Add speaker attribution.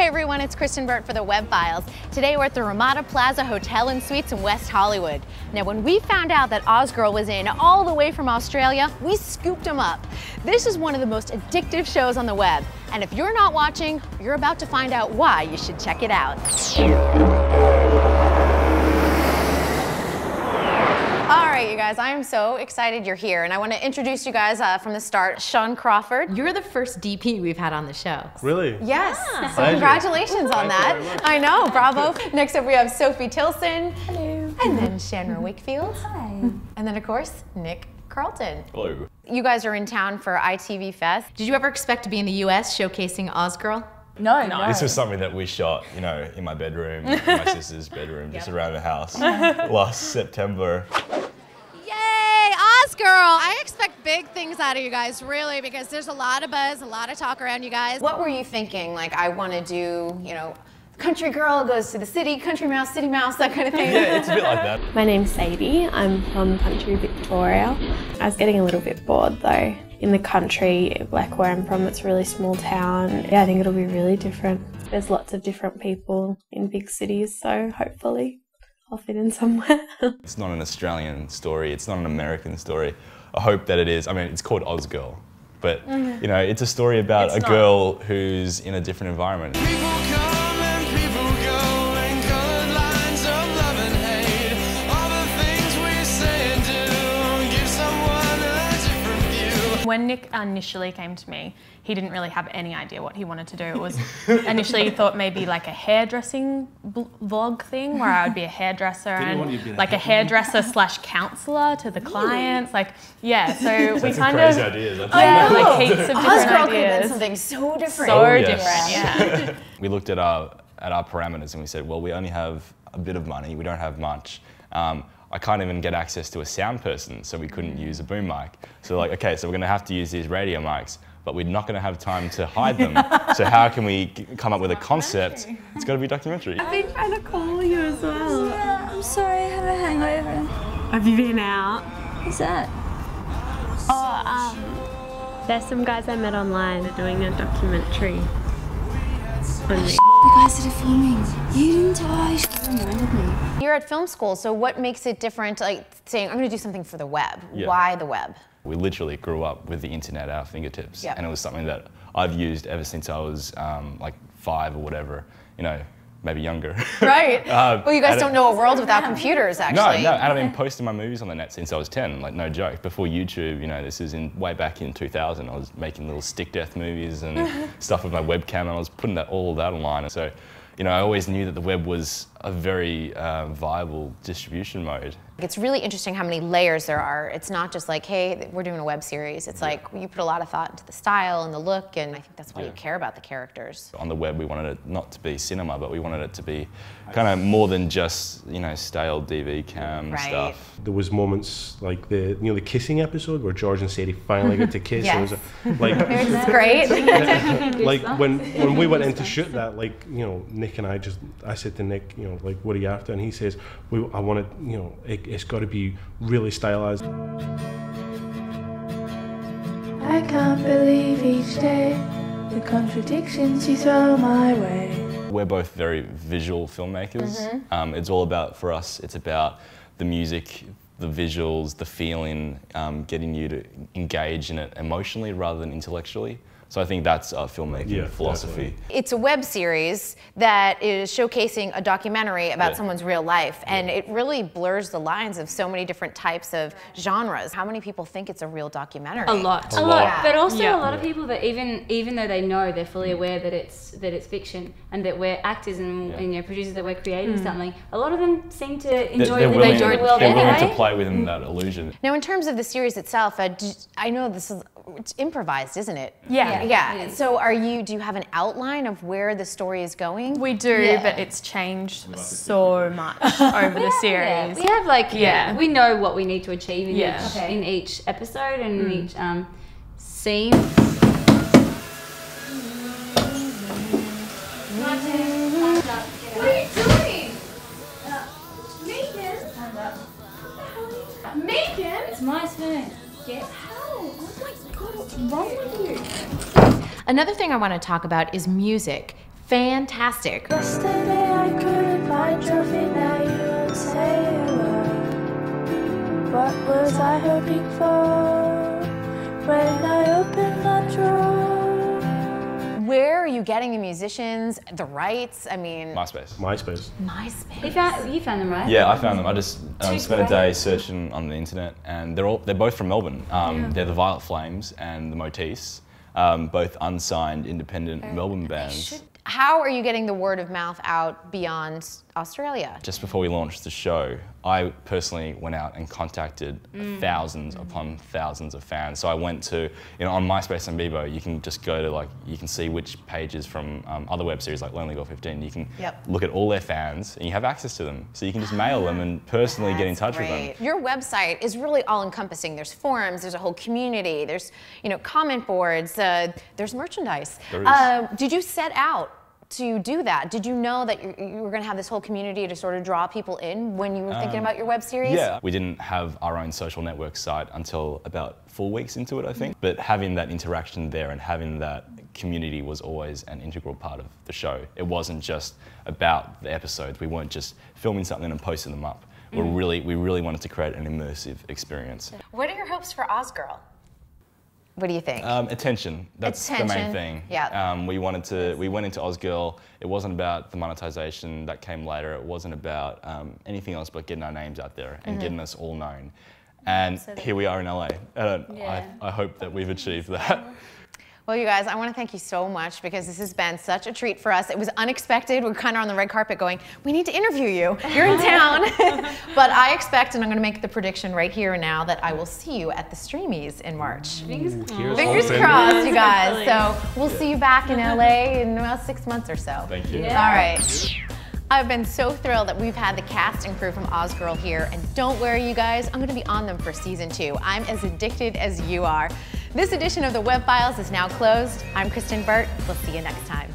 Speaker 1: Hey everyone, it's Kristyn Burtt for the Web.Files. Today we're at the Ramada Plaza Hotel and Suites in West Hollywood. Now when we found out that Oz Girl was in all the way from Australia, we scooped him up. This is one of the most addictive shows on the web. And if you're not watching, you're about to find out why you should check it out. All right, you guys, I am so excited you're here, and I want to introduce you guys from the start. Shaun Crawford.
Speaker 2: You're the first DP we've had on the show.
Speaker 3: Really?
Speaker 1: Yes.
Speaker 2: Yeah.
Speaker 1: So congratulations on that. I know, bravo. Next up we have Sophie Tilson.
Speaker 4: Hello.
Speaker 1: And then Shanrah Wakefield.
Speaker 4: Hi.
Speaker 1: And then of course, Nick Carlton.
Speaker 3: Hello.
Speaker 1: You guys are in town for ITVFest.
Speaker 2: Did you ever expect to be in the US showcasing Oz Girl?
Speaker 4: No.
Speaker 3: This was something that we shot, you know, in my bedroom, in my sister's bedroom, just around the house last September.
Speaker 1: Girl, I expect big things out of you guys, really, because there's a lot of buzz, a lot of talk around you guys. What were you thinking? Like, I want to do, you know, country girl goes to the city, country mouse, city mouse, that kind of thing.
Speaker 3: Yeah, it's a bit like that.
Speaker 5: My name's Sadie. I'm from country Victoria. I was getting a little bit bored though. In the country, like where I'm from, it's a really small town. Yeah, I think it'll be really different. There's lots of different people in big cities, so hopefully I'll fit in somewhere.
Speaker 3: It's not an Australian story, it's not an American story. I hope that it is. I mean, it's called Oz Girl, but you know, it's a story about a girl who's in a different environment.
Speaker 6: People come and people go and colored lines of love and hate. All the things we say and do give someone a different view.
Speaker 4: When Nick initially came to me, he didn't really have any idea what he wanted to do. It was initially he thought maybe like a hairdressing vlog thing where I would be a hairdresser and like a hairdresser / counselor to the clients. Like, yeah, so we kind of
Speaker 3: Idea.
Speaker 4: like heaps of different
Speaker 1: Oz Girl could have been
Speaker 4: ideas.
Speaker 1: something so different.
Speaker 4: So different, yeah.
Speaker 3: We looked at our parameters and we said, well, we only have a bit of money, we don't have much. I can't even get access to a sound person, so we couldn't use a boom mic. So like, okay, so we're gonna have to use these radio mics, but we're not gonna have time to hide them. So how can we come up with a concept? It's gotta be a documentary.
Speaker 5: I've been trying to call you as well.
Speaker 4: Yeah, I'm sorry, I have a hangover.
Speaker 5: Have you been out?
Speaker 4: What's that?
Speaker 5: Oh, there's some guys I met online. They're doing a documentary on me.
Speaker 4: The guys that are filming. You didn't tell her, you should have reminded me.
Speaker 1: You're at film school, so what makes it different, like saying, I'm gonna do something for the web?
Speaker 3: Yeah.
Speaker 1: Why the web?
Speaker 3: We literally grew up with the internet at our fingertips,
Speaker 1: Yep.
Speaker 3: and it was something that I've used ever since I was like 5 or whatever, you know, maybe younger.
Speaker 1: Right. Well, you guys don't know a world without computers,
Speaker 3: No,
Speaker 1: actually.
Speaker 3: and I've been posting my movies on the net since I was 10, like no joke. Before YouTube, you know, this is way back in 2000, I was making little stick death movies and stuff with my webcam, and I was putting all of that online. So, you know, I always knew that the web was a very viable distribution mode.
Speaker 1: It's really interesting how many layers there are. It's not just like, hey, we're doing a web series. It's like you put a lot of thought into the style and the look, and I think that's why you care about the characters.
Speaker 3: On the web, we wanted it not to be cinema, but we wanted it to be kind of more than just, you know, stale DV cam stuff.
Speaker 7: There was moments like the kissing episode where George and Sadie finally got to kiss.
Speaker 1: Yes.
Speaker 7: It was like
Speaker 1: It's great.
Speaker 7: like when we went in to shoot that, like, you know, Nick and I said to Nick, you know, like, what are you after? And he says, I want it, you know, it's got to be really stylized.
Speaker 8: I can't believe each day the contradictions you throw my way.
Speaker 3: We're both very visual filmmakers. It's all about, for us, it's about the music, the visuals, the feeling, getting you to engage in it emotionally rather than intellectually. So I think that's our filmmaking philosophy.
Speaker 7: Definitely.
Speaker 1: It's a web series that is showcasing a documentary about someone's real life, and it really blurs the lines of so many different types of genres. How many people think it's a real documentary?
Speaker 2: A lot.
Speaker 4: A lot, but also a lot of people that even though they know, they're fully aware that it's fiction and that we're actors and you know, producers, that we're creating something. A lot of them seem to enjoy the world
Speaker 3: They're willing
Speaker 4: anyway.
Speaker 3: to play within that illusion.
Speaker 1: Now, in terms of the series itself, I know it's improvised, isn't it?
Speaker 4: Yeah.
Speaker 1: Yeah. So do you have an outline of where the story is going?
Speaker 4: We do, but it's changed so much over the series. We have like, we know what we need to achieve in each episode and in each scene.
Speaker 8: What are you doing? Megan? Megan?
Speaker 4: It's my turn. Get
Speaker 8: How? Oh my god, what's wrong with you?
Speaker 2: Another thing I want to talk about is music. Fantastic.
Speaker 8: Yesterday I couldn't find trophy, now you won't say a word. What was I hoping for when I opened that drawer?
Speaker 1: Where are you getting the musicians, the rights? I mean,
Speaker 3: MySpace.
Speaker 9: You found them, right?
Speaker 3: Yeah, I found them. I just spent a day searching on the internet, and they're both from Melbourne. They're the Violet Flames and the Motifs, both unsigned independent Melbourne bands.
Speaker 1: How are you getting the word of mouth out beyond Australia?
Speaker 3: Just before we launched the show, I personally went out and contacted thousands upon thousands of fans. So I went to, on MySpace and Bebo, you can just go to you can see which pages from other web series like Lonely Girl 15. You can look at all their fans and you have access to them. So you can just mail them and personally get in touch with them.
Speaker 1: Your website is really all encompassing. There's forums, there's a whole community, there's comment boards, there's merchandise.
Speaker 3: There is.
Speaker 1: Did you set out to do that? Did you know that you were going to have this whole community to sort of draw people in when you were thinking about your web series?
Speaker 3: Yeah, we didn't have our own social network site until about 4 weeks into it, I think. But having that interaction there and having that community was always an integral part of the show. It wasn't just about the episodes. We weren't just filming something and posting them up. We really wanted to create an immersive experience.
Speaker 1: What are your hopes for Oz Girl? What do you think?
Speaker 3: Attention. That's the main thing.
Speaker 1: Yeah.
Speaker 3: We went into Oz Girl. It wasn't about the monetization that came later. It wasn't about anything else but getting our names out there and getting us all known. And here we are in LA. I hope that we've achieved that.
Speaker 1: Well, you guys, I want to thank you so much because this has been such a treat for us. It was unexpected. We're kind of on the red carpet going, we need to interview you. You're in town. But I expect, and I'm going to make the prediction right here and now, that I will see you at the Streamies in March.
Speaker 9: Fingers crossed.
Speaker 1: Fingers crossed, you guys. So we'll see you back in LA in about 6 months or so.
Speaker 3: Thank you.
Speaker 1: Yeah. All right. I've been so thrilled that we've had the cast and crew from Oz Girl here, and don't worry, you guys, I'm going to be on them for season 2. I'm as addicted as you are. This edition of the Web Files is now closed. I'm Kristyn Burtt. We'll see you next time.